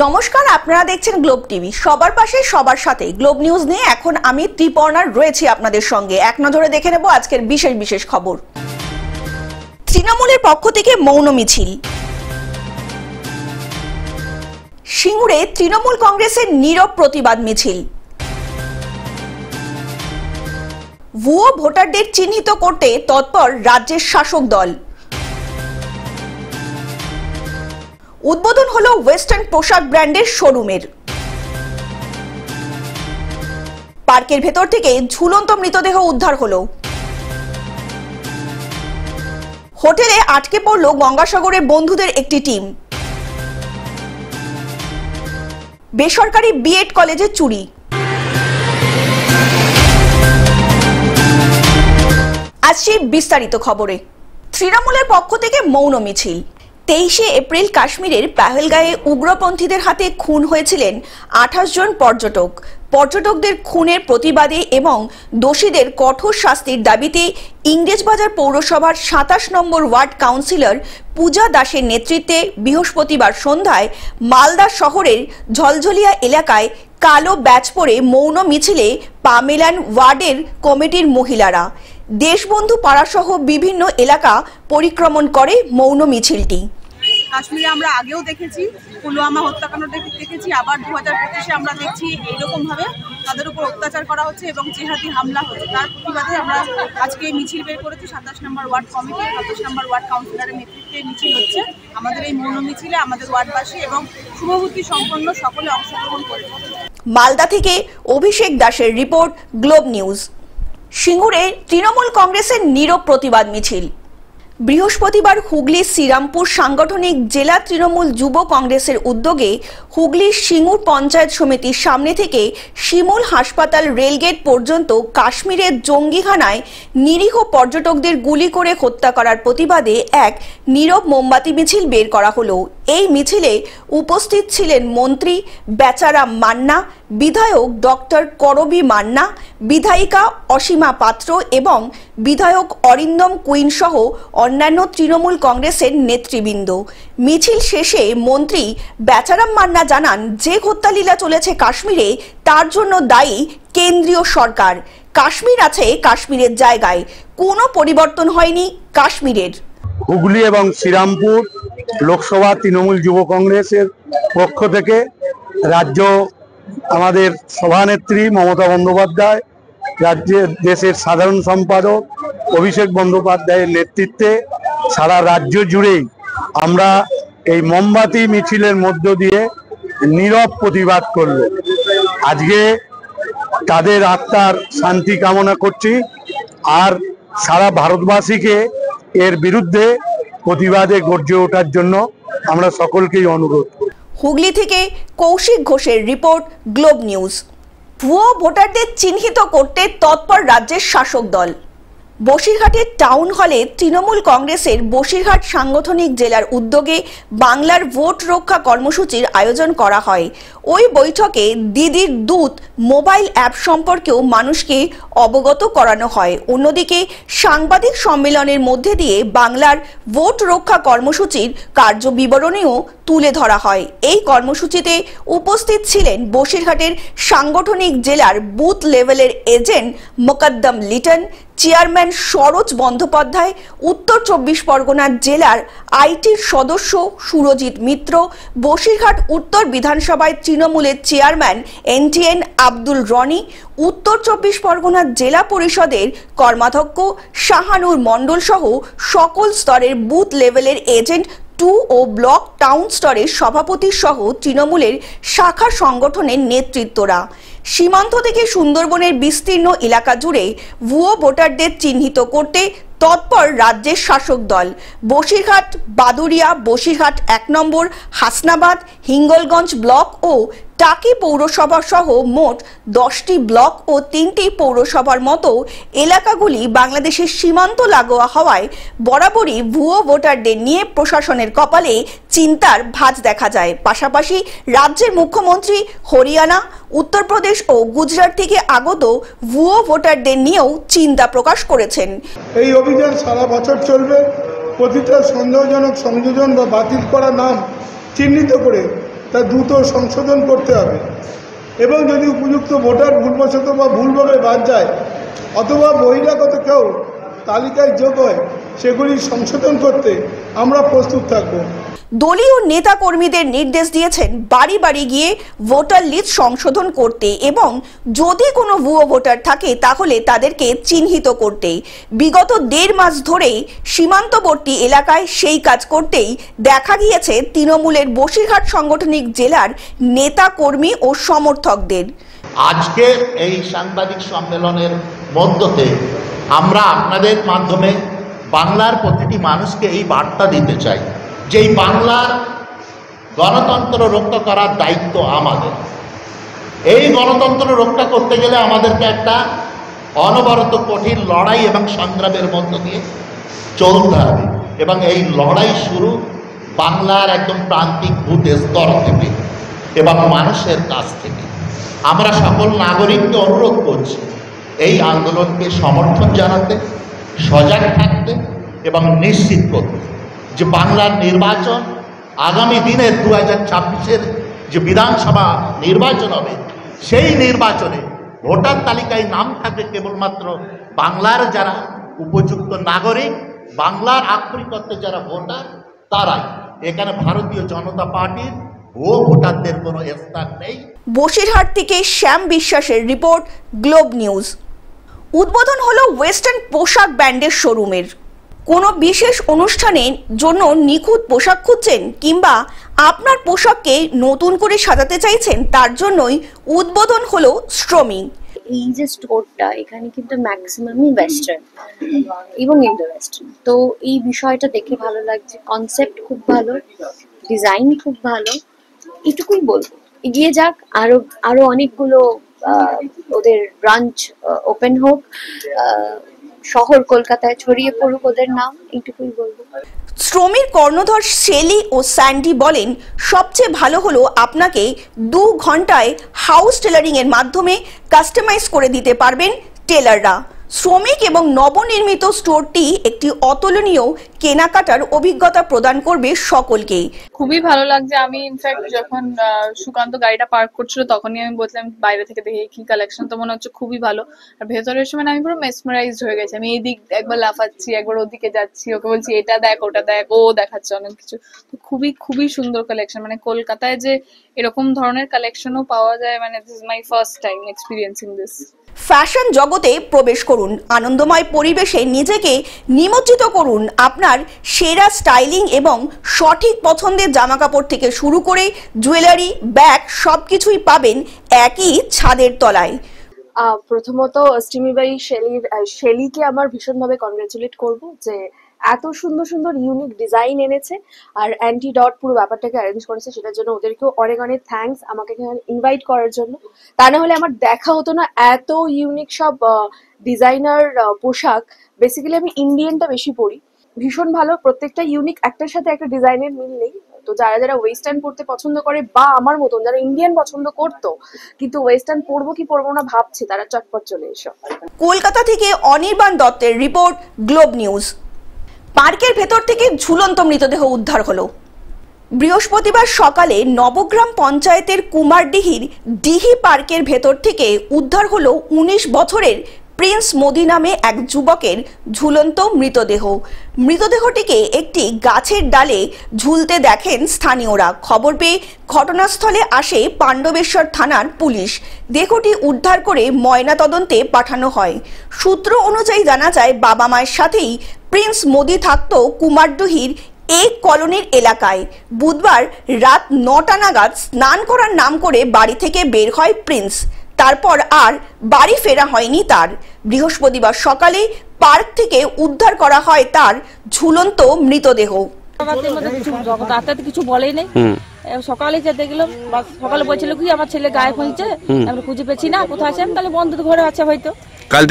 নমস্কার, আপনারা দেখছেন গ্লোব টিভি। সবার পাশে সবার সাথে গ্লোব নিউজ নিয়ে এখন আমি ত্রিপর্ণার রয়েছি আপনাদের সঙ্গে। এক নজরে দেখে নেব আজকের বিশেষ বিশেষ খবর। তৃণমূলের পক্ষ থেকে মৌন মিছিল। সিঙ্গুরে তৃণমূল কংগ্রেসের নীরব প্রতিবাদ মিছিল। ভুয়ো ভোটারদের চিহ্নিত করতে তৎপর রাজ্যের শাসক দল। উদ্বোধন হলো ওয়েস্টার্ন পোশাক ব্র্যান্ডের শোরুমের। পার্কের ভেতর থেকে ঝুলন্ত মৃতদেহ উদ্ধার হলো। হোটেলে আটকে পড়ল গঙ্গাসাগরের বন্ধুদের একটি টিম। বেসরকারি বিএড কলেজে চুরি। আসছি বিস্তারিত খবরে। তৃণমূলের পক্ষ থেকে মৌন মিছিল। 23 এপ্রিল কাশ্মীরের পেহেলগাঁয়ে উগ্রপন্থীদের হাতে খুন হয়েছিলেন 28 জন পর্যটক। পর্যটকদের খুনের প্রতিবাদে এবং দোষীদের কঠোর শাস্তির দাবিতে ইংরেজবাজার পৌরসভার 27 নম্বর ওয়ার্ড কাউন্সিলর পূজা দাসের নেতৃত্বে বৃহস্পতিবার সন্ধ্যায় মালদা শহরের ঝলঝলিয়া এলাকায় কালো ব্যাচ পরে মৌন মিছিলে পা মেলান ওয়ার্ডের কমিটির মহিলারা। দেশবন্ধু পাড়াসহ বিভিন্ন এলাকা পরিক্রমণ করে মৌন মিছিলটি। কাশ্মীরে আমরা আগেও দেখেছি, পুলওয়ামা হত্যাকাণ্ড দেখেছি, আবার 2025-এ আমরা দেখছি এইরকম ভাবে তাদের উপর অত্যাচার করা হচ্ছে এবং জিহাদি হামলা হচ্ছে। তার প্রতিবাদে আমরা আজকে মিছিল বের করেছি। 27 নম্বর ওয়ার্ড কমিটি, 27 নম্বর ওয়ার্ড কাউন্সিলরের নেতৃত্বে মিছিল হচ্ছে। আমাদের এই মৌন মিছিলে আমাদের ওয়ার্ডবাসী এবং শুভবুদ্ধি সম্পন্ন সকলে অংশগ্রহণ করেছে। মালদা থেকে অভিষেক দাসের রিপোর্ট, গ্লোব নিউজ। সিঙ্গুরে তৃণমূল কংগ্রেসের নীরব প্রতিবাদ মিছিল। বৃহস্পতিবার হুগলির শ্রীরামপুর সাংগঠনিক জেলা তৃণমূল যুব কংগ্রেসের উদ্যোগে হুগলির সিঙ্গুর পঞ্চায়েত সমিতির সামনে থেকে শিমুল হাসপাতাল রেলগেট পর্যন্ত কাশ্মীরের জঙ্গিখানায় নিরীহ পর্যটকদের গুলি করে হত্যা করার প্রতিবাদে এক নীরব মোমবাতি মিছিল বের করা হলো। এই মিছিলে উপস্থিত ছিলেন মন্ত্রী বেচারাম মান্না, বিধায়ক ডক্টর করবী মান্না, বিধায়িকা অসীমা পাত্র এবং বিধায়ক অরিন্দম কুইন সহ অন্যান্য তৃণমূল কংগ্রেসের নেতৃবৃন্দ। মিছিল শেষে মন্ত্রী বেচারাম মান্না জানান, যে হত্যালীলা চলেছে কাশ্মীরে তার জন্য দায়ী কেন্দ্রীয় সরকার। কাশ্মীর আছে কাশ্মীরের জায়গায়, কোনো পরিবর্তন হয়নি কাশ্মীরের। হুগলি এবং শ্রীরামপুর লোকসভা তৃণমূল যুব কংগ্রেসের পক্ষ থেকে রাজ্য আমাদের সভানেত্রী মমতা বন্দ্যোপাধ্যায়, রাজ্যের দেশের সাধারণ সম্পাদক অভিষেক বন্দ্যোপাধ্যায়ের নেতৃত্বে সারা রাজ্য জুড়েই আমরা এই মোমবাতি মিছিলের মধ্য দিয়ে নীরব প্রতিবাদ করব। আজকে তাদের আত্মার শান্তি কামনা করছি আর সারা ভারতবাসীকে এর বিরুদ্ধে প্রতিবাদে গর্জে ওঠার জন্য আমরা সকলকেই অনুরোধ। হুগলি থেকে কৌশিক ঘোষের রিপোর্ট, গ্লোব নিউজ। ভুয়ো ভোটারদের চিহ্নিত করতে তৎপর রাজ্যের শাসক দল। বসিরহাটের টাউন হলে তৃণমূল কংগ্রেসের বসিরহাট সাংগঠনিক জেলার উদ্যোগে বাংলার ভোট রক্ষা কর্মসূচির আয়োজন করা হয়। ওই বৈঠকে দিদির দূত মোবাইল অ্যাপ সম্পর্কেও মানুষকে অবগত করানো হয়। অন্যদিকে সাংবাদিক সম্মেলনের মধ্যে দিয়ে বাংলার ভোট রক্ষা কর্মসূচির কার্যবিবরণীও তুলে ধরা হয়। এই কর্মসূচিতে উপস্থিত ছিলেন বসিরহাটের সাংগঠনিক জেলার বুথ লেভেলের এজেন্ট মোকদ্দম লিটন, চেয়ারম্যান সরোজ বন্দ্যোপাধ্যায়, উত্তর 24 পরগনা জেলার আইটির সদস্য সুরজিৎ মিত্র, বসিরহাট উত্তর বিধানসভায় তৃণমূলের চেয়ারম্যান এনটিএন আব্দুল রনি, উত্তর 24 পরগনা জেলা পরিষদের কর্মাধ্যক্ষ শাহানুর মণ্ডল সহ সকল স্তরের বুথ লেভেলের এজেন্ট 2 ও ব্লক টাউন স্তরের সভাপতি সহ তৃণমূলের শাখা সংগঠনের নেতৃত্বরা। সীমান্ত থেকে সুন্দরবনের বিস্তীর্ণ এলাকা জুড়ে ভুয়ো ভোটারদের চিহ্নিত করতে তৎপর রাজ্যের শাসক দল। বসিরহাট, বাদুরিয়া, বসিরহাট 1 নম্বর, হাসনাবাদ, হিঙ্গলগঞ্জ ব্লক ও টাকি পৌরসভা সহ মোট 10টি ব্লক ও 3টি পৌরসভার মতো এলাকাগুলি বাংলাদেশের সীমান্ত লাগোয়া হওয়ায় বরাবরই ভুয়ো ভোটারদের নিয়ে প্রশাসনের কপালে চিন্তার ভাঁজ দেখা যায়। পাশাপাশি রাজ্যের মুখ্যমন্ত্রী হরিয়ানা, উত্তরপ্রদেশ ও গুজরাট থেকে আগত ভুয়ো ভোটারদের নিয়েও চিন্তা প্রকাশ করেছেন। এই অভিযান সারা বছর চলবে। প্রতিটা সন্দেহজনক সংযোজন বা বাতিল করা নাম চিহ্নিত করে তা দ্রুত সংশোধন করতে হবে এবং যদি উপযুক্ত ভোটার ভুলবশত বা ভুলভাবে বাদ যায় অথবা বহিরাগত কেউ তালিকায় যোগ হয় সেগুলি সংশোধন করতে আমরা প্রস্তুত থাকব। দলীয় নেতা কর্মীদের নির্দেশ দিয়েছেন বাড়ি বাড়ি গিয়ে ভোটার লিস্ট সংশোধন করতে এবং যদি কোনো ভুয়ো ভোটার থাকে তাহলে তাদেরকে চিহ্নিত করতে। বিগত 1.5 মাস ধরেই সীমান্তবর্তী এলাকায় সেই কাজ করতেই দেখা গিয়েছে তৃণমূলের বসিরহাট সাংগঠনিক জেলার নেতা কর্মী ও সমর্থকদের। আজকের এই সাংবাদিক সম্মেলনের মধ্যে আমরা আপনাদের মাধ্যমে বাংলার প্রতিটি মানুষকে এই বার্তা দিতে চাই যে এই বাংলার গণতন্ত্র রক্ষা করার দায়িত্ব আমাদের। এই গণতন্ত্র রক্ষা করতে গেলে আমাদেরকে একটা অনবরত কঠিন লড়াই এবং সংগ্রামের মধ্য দিয়ে চলতে হবে এবং এই লড়াই শুরু বাংলার একদম প্রান্তিক বুথ স্তর থেকে এবং মানুষের কাছ থেকে। আমরা সকল নাগরিককে অনুরোধ করছি এই আন্দোলনকে সমর্থন জানাতে, সজাগ থাকতে এবং নিশ্চিত করতে যে বাংলার নির্বাচন আগামী দিনের 2026-এর যে বিধানসভা নির্বাচন হবে সেই নির্বাচনে ভোটার তালিকায় নাম থাকবে কেবলমাত্র বাংলার যারা উপযুক্ত নাগরিক, বাংলার আক্ষরিক অর্থে যারা ভোটার তারাই। এখানে ভারতীয় জনতা পার্টির ভুয়ো ভোটারদের কোনো স্থান নেই। বসিরহাট থেকে শ্যাম বিশ্বাসের রিপোর্ট, গ্লোব নিউজ। উদ্বোধন হলো ওয়েস্টার্ন পোশাক ব্র্যান্ডের শোরুমের। কোনো বিশেষ অনুষ্ঠানের জন্য নিখুঁত পোশাক খুঁজছেন কিংবা আপনার পোশাককে নতুন করে সাজাতে চাইছেন, তার জন্যই উদ্বোধন হলো স্ট্রমি। এই যে স্টোরটা এখানে কিন্তু ম্যাক্সিমামই ওয়েস্টার্ন এবং ইন্ডো ওয়েস্টার্ন, তো এই বিষয়টা দেখে ভালো লাগছে। কনসেপ্ট খুব ভালো, ডিজাইন খুব ভালো, এটুকুই বলবো। এগিয়ে যাক, আরো অনেকগুলো ওদের ব্রাঞ্চ ওপেন হোক, শহর কলকাতায় ছড়িয়ে পড়ুক ওদের নাম, এইটুকুই বলবো। শ্রমির কর্ণধর শেলি ও স্যান্ডি বলেন, সবচেয়ে ভালো হলো আপনাকে 2 ঘন্টায় হাউস টেলারিং এর মাধ্যমে কাস্টমাইজ করে দিতে পারবেন টেলাররা। শ্রমিক এবং নবনির্মিত স্টোরটি একটি অতুলনীয় কেনাকাটার অভিজ্ঞতা প্রদান করবে সকলকে। খুবই ভালো লাগছে। আমি ইনফ্যাক্ট যখন সুকান্ত গাড়িটা পার্ক করছিল তখনই আমি বললাম বাইরে থেকে দেখে কি কালেকশন, তো মনে হচ্ছে খুবই ভালো। আর ভেতরের সময় আমি পুরো মেসমারাইজড হয়ে গেছি। আমি এদিক একবার লাফাচ্ছি, একবার ওদিকে যাচ্ছি, ওকে বলছি এটা দেখ ওটা দেখ, ও দেখাচ্ছে অনেক কিছু। তো খুবই খুবই সুন্দর কালেকশন। মানে কলকাতায় যে এরকম ধরনের কালেকশনও পাওয়া যায়, মানে this is my first time experiencing this. Fashion জগতে প্রবেশ করুন, আনন্দময় পরিবেশে নিজেকে নিমজ্জিত করুন। আপনার সেরা স্টাইলিং এবং সঠিক পছন্দের জামাকাপড় থেকে শুরু করে জুয়েলারি, ব্যাগ সবকিছুই পাবেন একই ছাদের তলায়। প্রথমত স্টিমিবাই শেলিকে আমার ভীষণভাবে কনগ্রাচুলেট করব যে এত সুন্দর সুন্দর ইউনিক ডিজাইন এনেছে আর অ্যান্টি ডট পুরো ব্যাপারটাকে অ্যারেঞ্জ করেছে, সেটার জন্য ওদেরকেও অনেক অনেক থ্যাঙ্কস আমাকে এখানে ইনভাইট করার জন্য। তা না হলে আমার দেখা হতো না এত ইউনিক সব ডিজাইনার পোশাক। বেসিক্যালি আমি ইন্ডিয়ানটা বেশি পরি, ভীষণ ভালো, প্রত্যেকটা ইউনিক, একটার সাথে একটা ডিজাইনের মিল নেই। তো যারা যারা ওয়েস্টার্ন পরতে পছন্দ করে বা আমার মতন যারা ইন্ডিয়ান পছন্দ করতো কিন্তু ওয়েস্টার্ন পরবো কি পরবো না ভাবছে, তারা চটপট চলে এসো। কলকাতা থেকে অনির্বাণ দত্তের রিপোর্ট, গ্লোব নিউজ। পার্কের ভেতর থেকে ঝুলন্ত মৃতদেহ উদ্ধার হলো। বৃহস্পতিবার সকালে নবগ্রাম পঞ্চায়েতের কুমারডিহির ডিহি পার্কের ভেতর থেকে উদ্ধার হলো 19 বছরের প্রিন্স মোদি নামে এক যুবকের ঝুলন্ত মৃতদেহ। মৃতদেহটিকে একটি গাছের ডালে ঝুলতে দেখেন স্থানীয়রা। খবর পেয়ে ঘটনাস্থলে আসে পাণ্ডবেশ্বর থানার পুলিশ। দেহটি উদ্ধার করে ময়নাতদন্তে পাঠানো হয়। সূত্র অনুযায়ী জানা যায়, বাবা মায়ের সাথেই প্রিন্স মোদি থাকত কুমারডুহির এক কলোনির এলাকায়। বুধবার রাত 9টা নাগাদ স্নান করার নাম করে বাড়ি থেকে বের হয় প্রিন্স। তারপর আর বাড়ি ফেরা হয়নি তার। বৃহস্পতিবার সকালে পার্ক থেকে উদ্ধার করা হয় তার ঝুলন্ত মৃতদেহ। কিছু বলেই নেই, সকালে যে দেখলাম, সকালে বলছিল কি আমার ছেলে গায়েব হয়েছে, আমরা খুঁজে পেয়েছি না, কোথায় আছে। আমি তাহলে বন্ধুর ঘরে আছে হয়তো। কাল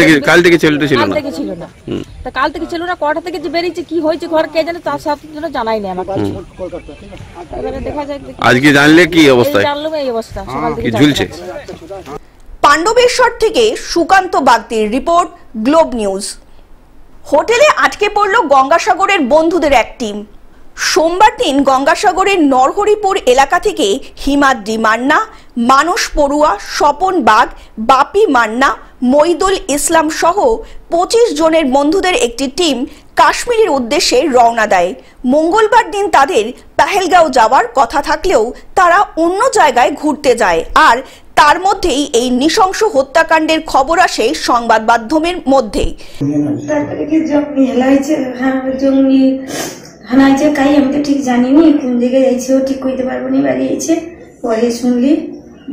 থেকে ছিল না, তা কাল থেকে ছিল না, কটা থেকে যে বেরিয়েছে কি হয়েছে ঘর কে জানে, তার সাথে জানাই নেই আমাকে। এবারে দেখা যায় আজকে জানলে কি অবস্থা, জানলাম এই অবস্থা সকাল থেকে ঝুলছে। পাণ্ডবেশ্বর থেকে সুকান্ত বাগদির রিপোর্ট, গ্লোব নিউজ। হোটেলে আটকে পড়ল গঙ্গাসাগরের বন্ধুদের এক টিম। সোমবার দিন গঙ্গাসাগরের নরহরিপুর এলাকা থেকে হিমাদ্রি মান্না, মানস পড়ুয়া, স্বপন বাগ, বাপি মান্না, মইদুল ইসলাম সহ 25 জনের বন্ধুদের একটি টিম কাশ্মীরের উদ্দেশ্যে রওনা দেয়। মঙ্গলবার দিন তাদের পেহেলগাঁও যাওয়ার কথা থাকলেও তারা অন্য জায়গায় ঘুরতে যায়, আর তার মধ্যেই এই নৃশংস হত্যাকাণ্ডের খবর আসে সংবাদ মাধ্যমের মধ্যে। হানাইছে কাই আমি তো ঠিক জানিনি, কোন জায়গায় যাইছে ও ঠিক কইতে পারবো না, বাড়ি যাইছে। পরে শুনলি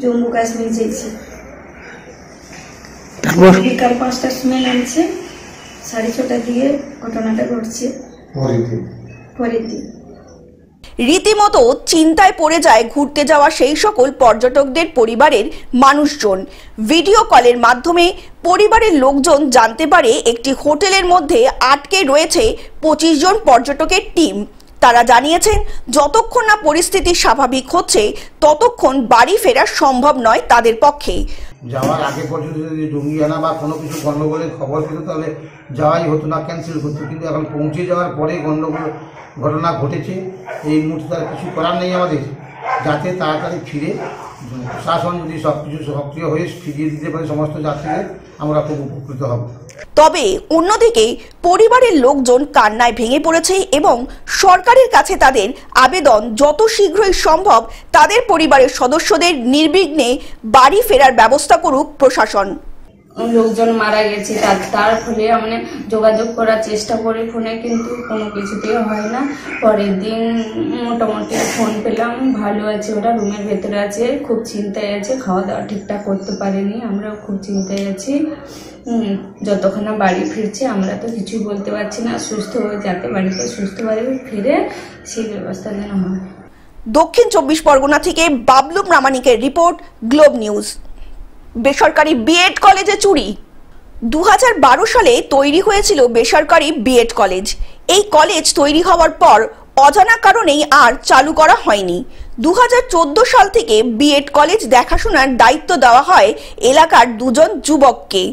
জম্মু কাশ্মীর যাইছে। বিকাল 5টার সময় নামছে, 6:30টার দিকে ঘটনাটা ঘটছে। পরের দিন রীতিমতো চিন্তায় পড়ে যায় ঘুরতে যাওয়া সেই সকল পর্যটকদের পরিবারের মানুষজন। ভিডিও কলের মাধ্যমে পরিবারের লোকজন জানতে পারে একটি হোটেলের মধ্যে আটকে রয়েছে 25 জন পর্যটকের টিম। তারা জানিয়েছেন যতক্ষণ না পরিস্থিতি স্বাভাবিক হচ্ছে ততক্ষণ বাড়ি ফেরা সম্ভব নয় তাদের পক্ষে। যাওয়ার আগে পর্যন্ত যদি জঙ্গিয়ানা বা কোনো কিছু গণ্ডগোলের খবর পেত তাহলে যাওয়াই হতো না, ক্যান্সেল করতো। কিন্তু এখন পৌঁছে যাওয়ার পরে গণ্ডগোল ঘটনা ঘটেছে, এই মুহূর্তে তার কিছু করার নেই আমাদের, যাতে তাড়াতাড়ি ফিরে প্রশাসন যদি সব কিছু সক্রিয় হয়ে ফিরিয়ে দিতে পারে সমস্ত যাত্রীদের, আমরা খুব উপকৃত হব। তবে অন্যদিকে পরিবারের লোকজন কান্নায় ভেঙে পড়েছে এবং সরকারের কাছে তাদের আবেদন যত শীঘ্রই সম্ভব তাদের পরিবারের সদস্যদের নির্বিঘ্নে বাড়ি ফেরার ব্যবস্থা করুক প্রশাসন। লোকজন মারা গেছে, তার ফলে মানে যোগাযোগ করার চেষ্টা করি ফোনে, কিন্তু কোনো কিছুতেই হয় না। পরের দিন মোটামুটি ফোন পেলাম, ভালো আছে, ওরা রুমের ভেতরে আছে, খুব চিন্তায় আছে, খাওয়া দাওয়া ঠিকঠাক করতে পারেনি, আমরাও খুব চিন্তায় আছি। যতক্ষণ না বাড়ি ফিরছে আমরা তো কিছুই বলতে পারছি না, সুস্থ হয়ে যাতে বাড়িতে সুস্থভাবে ফিরে সেই ব্যবস্থা যেন হয়। দক্ষিণ 24 পরগনা থেকে বাবলু প্রামাণিকের রিপোর্ট, গ্লোব নিউজ। বেসরকারি বিএড কলেজে চুরি। 2012 সালে তৈরি হয়েছিল বেসরকারি বিএড কলেজ। এই কলেজ তৈরি হওয়ার পর অজানা কারণেই আর চালু করা হয়নি। 2014 সাল থেকে বিএড কলেজ দেখাশোনার দায়িত্ব দেওয়া হয় এলাকার 2 জন যুবককে।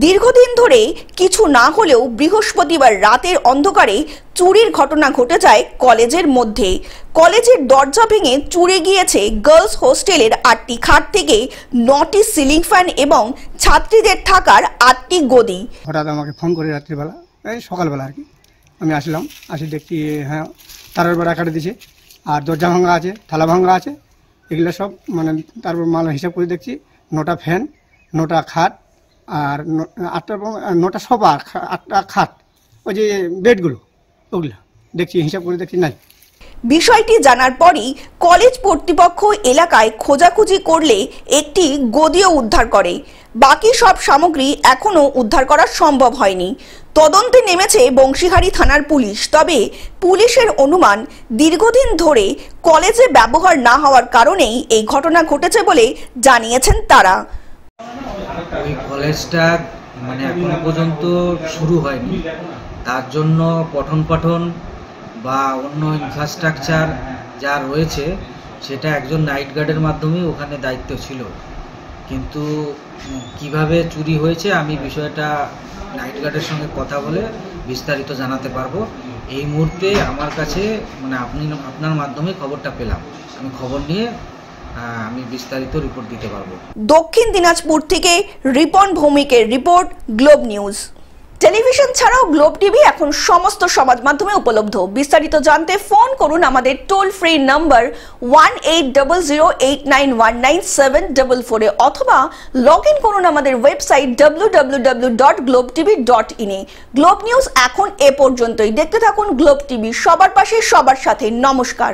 দীর্ঘদিন ধরে কিছু না হলেও বৃহস্পতিবার রাতের অন্ধকারে চুরির ঘটনা ঘটে যায় কলেজের মধ্যে। কলেজের দরজা ভেঙে চুরি গিয়েছে গার্লস হোস্টেলের 8টি খাট থেকে 9টি সিলিং ফ্যান এবং ছাত্রীদের থাকার 8টি গদি। হঠাৎ আমাকে ফোন করে রাত্রিবেলা, এই সকালবেলা আর কি, আমি আসলাম, আসি দেখছি হ্যাঁ তারের বেড়া কাটে দিয়েছে, আর দরজা ভাঙা আছে, থালা ভাঙা আছে, এগুলো সব মানে তারপর মাল হিসাব করে দেখছি 9টা ফ্যান, 9টা খাট, আর 9টা সোফা, 8টা খাট, ওই যে বেডগুলো ওগুলো দেখছি, হিসাব করে দেখছি নাই। বিষয়টি জানার পরই কলেজ কর্তৃপক্ষ এলাকায় খোঁজাখুঁজি করলে একটি গদিও উদ্ধার করে। বাকি সব সামগ্রী এখনো উদ্ধার করা সম্ভব হয়নি। তদন্তে নেমেছে বংশীহারি থানার পুলিশ। তবে পুলিশের অনুমান দীর্ঘদিন ধরে কলেজে ব্যবহার না হওয়ার কারণেই এই ঘটনা ঘটেছে বলে জানিয়েছেন তারা। ওই কলেজটা মানে এখনো পর্যন্ত শুরু হয়নি, তার জন্য পঠন পাঠন বা অন্য ইনফ্রাস্ট্রাকচার যা রয়েছে সেটা একজন নাইট গার্ডের মাধ্যমে ওখানে দায়িত্ব ছিল। কিন্তু কিভাবে চুরি হয়েছে আমি বিষয়টা নাইট গার্ডের সঙ্গে কথা বলে বিস্তারিত জানাতে পারবো। এই মুহূর্তে আমার কাছে মানে আপনার মাধ্যমে খবরটা পেলাম, আমি খবর নিয়ে আমি বিস্তারিত রিপোর্ট দিতে পারবো। দক্ষিণ দিনাজপুর থেকে রিপন ভৌমিকের রিপোর্ট, গ্লোব নিউজ। টেলিভিশন ছাড়াও গ্লোব টিভি এখন সমস্ত সমাজ মাধ্যমে উপলব্ধ। বিস্তারিত জানতে ফোন করুন আমাদের টোল ফ্রি নাম্বার 180089197444 অথবা লগ ইন করুন আমাদের ওয়েবসাইট www.globetv.in এ। গ্লোব নিউজ এখন এ পর্যন্তই। দেখতে থাকুন গ্লোব টিভি, সবার পাশে সবার সাথে। নমস্কার।